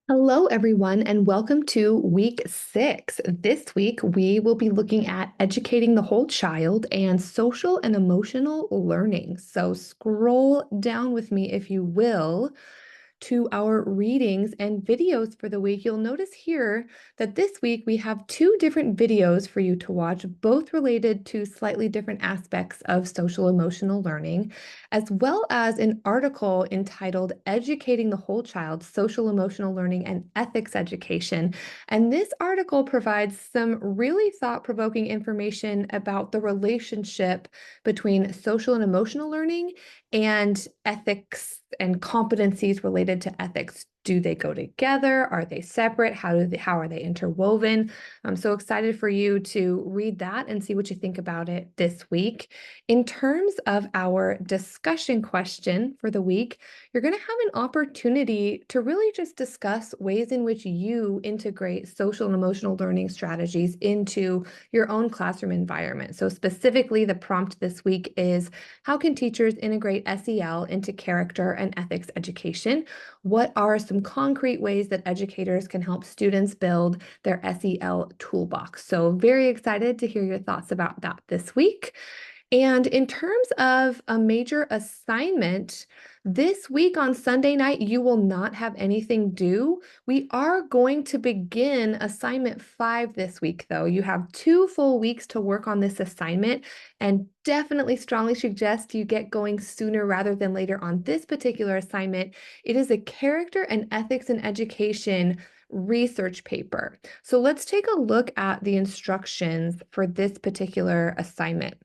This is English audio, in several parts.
Hello, everyone, and welcome to week 6. This week, we will be looking at educating the whole child and social and emotional learning. So, scroll down with me, if you will, to our readings and videos for the week. You'll notice here that this week we have two different videos for you to watch, both related to slightly different aspects of social emotional learning, as well as an article entitled Educating the Whole Child, Social Emotional Learning and Ethics Education. And this article provides some really thought-provoking information about the relationship between social and emotional learning and ethics and competencies related to ethics. Do they go together? Are they separate? How are they interwoven? I'm so excited for you to read that and see what you think about it this week. In terms of our discussion question for the week, you're going to have an opportunity to really just discuss ways in which you integrate social and emotional learning strategies into your own classroom environment. So specifically, the prompt this week is, how can teachers integrate SEL into character and ethics education? What are some concrete ways that educators can help students build their SEL toolbox? So very excited to hear your thoughts about that this week. And in terms of a major assignment, this week on Sunday night, you will not have anything due. We are going to begin assignment 5 this week, though. You have 2 full weeks to work on this assignment, and definitely strongly suggest you get going sooner rather than later on this particular assignment. It is a character and ethics in education research paper. So let's take a look at the instructions for this particular assignment.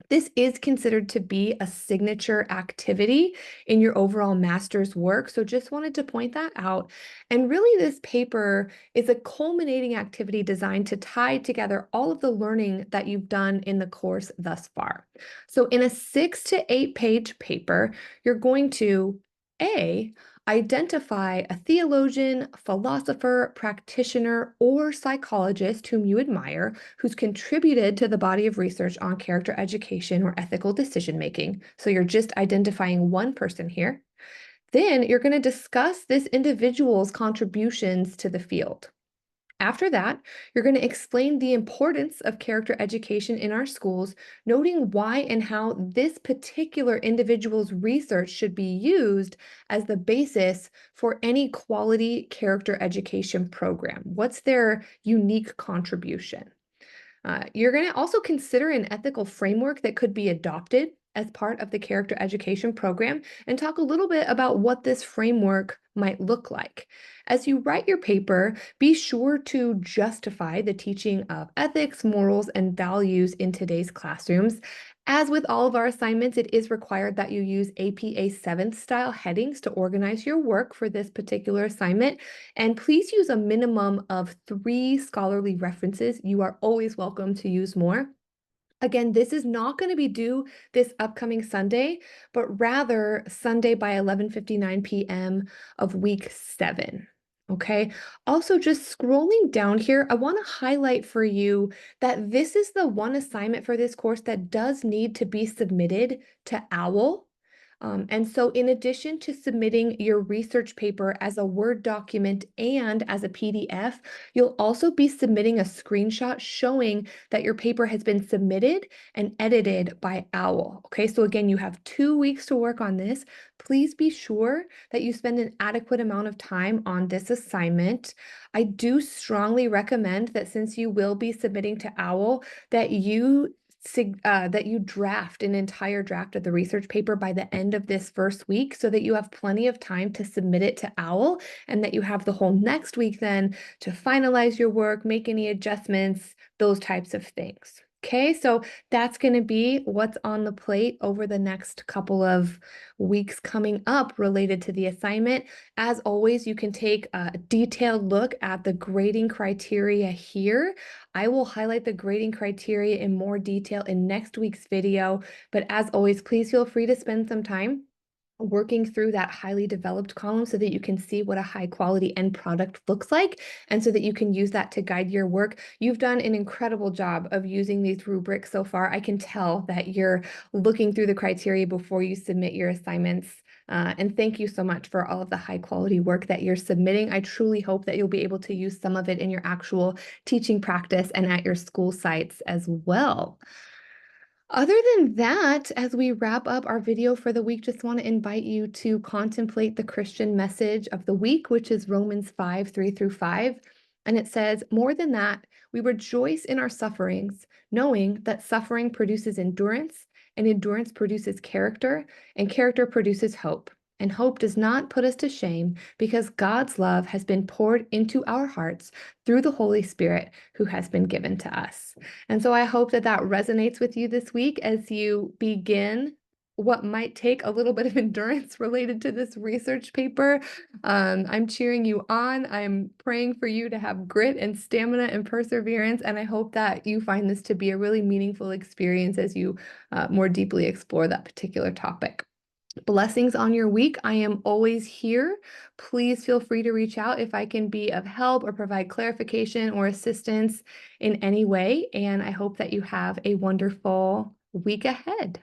This is considered to be a signature activity in your overall master's work, so just wanted to point that out. And really, this paper is a culminating activity designed to tie together all of the learning that you've done in the course thus far. So in a 6 to 8 page paper, you're going to A, identify a theologian, philosopher, practitioner, or psychologist whom you admire who's contributed to the body of research on character education or ethical decision making. So you're just identifying one person here. Then you're going to discuss this individual's contributions to the field. After that, you're going to explain the importance of character education in our schools, noting why and how this particular individual's research should be used as the basis for any quality character education program. What's their unique contribution? You're going to also consider an ethical framework that could be adopted as part of the character education program and talk a little bit about what this framework might look like. As you write your paper, be sure to justify the teaching of ethics, morals, and values in today's classrooms. As with all of our assignments, it is required that you use APA 7th style headings to organize your work for this particular assignment. And please use a minimum of 3 scholarly references. You are always welcome to use more. Again, this is not going to be due this upcoming Sunday, but rather Sunday by 11:59 p.m. of week 7. Okay. Also, just scrolling down here, I want to highlight for you that this is the one assignment for this course that does need to be submitted to OWL. And so in addition to submitting your research paper as a Word document and as a PDF, you'll also be submitting a screenshot showing that your paper has been submitted and edited by OWL. Okay, so again, you have 2 weeks to work on this. Please be sure that you spend an adequate amount of time on this assignment. I do strongly recommend that since you will be submitting to OWL, that you draft an entire draft of the research paper by the end of this first week so that you have plenty of time to submit it to OWL and that you have the whole next week then to finalize your work, make any adjustments, those types of things. Okay, so that's going to be what's on the plate over the next couple of weeks coming up related to the assignment. As always, you can take a detailed look at the grading criteria here. I will highlight the grading criteria in more detail in next week's video, but as always, please feel free to spend some time working through that highly developed column so that you can see what a high quality end product looks like and so that you can use that to guide your work. You've done an incredible job of using these rubrics so far. I can tell that you're looking through the criteria before you submit your assignments. And thank you so much for all of the high quality work that you're submitting. I truly hope that you'll be able to use some of it in your actual teaching practice and at your school sites as well. Other than that, as we wrap up our video for the week, just want to invite you to contemplate the Christian message of the week, which is Romans 5, 3 through 5. And it says, more than that, we rejoice in our sufferings, knowing that suffering produces endurance, and endurance produces character, and character produces hope. And hope does not put us to shame because God's love has been poured into our hearts through the Holy Spirit who has been given to us. And so I hope that that resonates with you this week as you begin what might take a little bit of endurance related to this research paper. I'm cheering you on. I'm praying for you to have grit and stamina and perseverance. And I hope that you find this to be a really meaningful experience as you more deeply explore that particular topic. Blessings on your week. I am always here. Please feel free to reach out if I can be of help or provide clarification or assistance in any way. And I hope that you have a wonderful week ahead.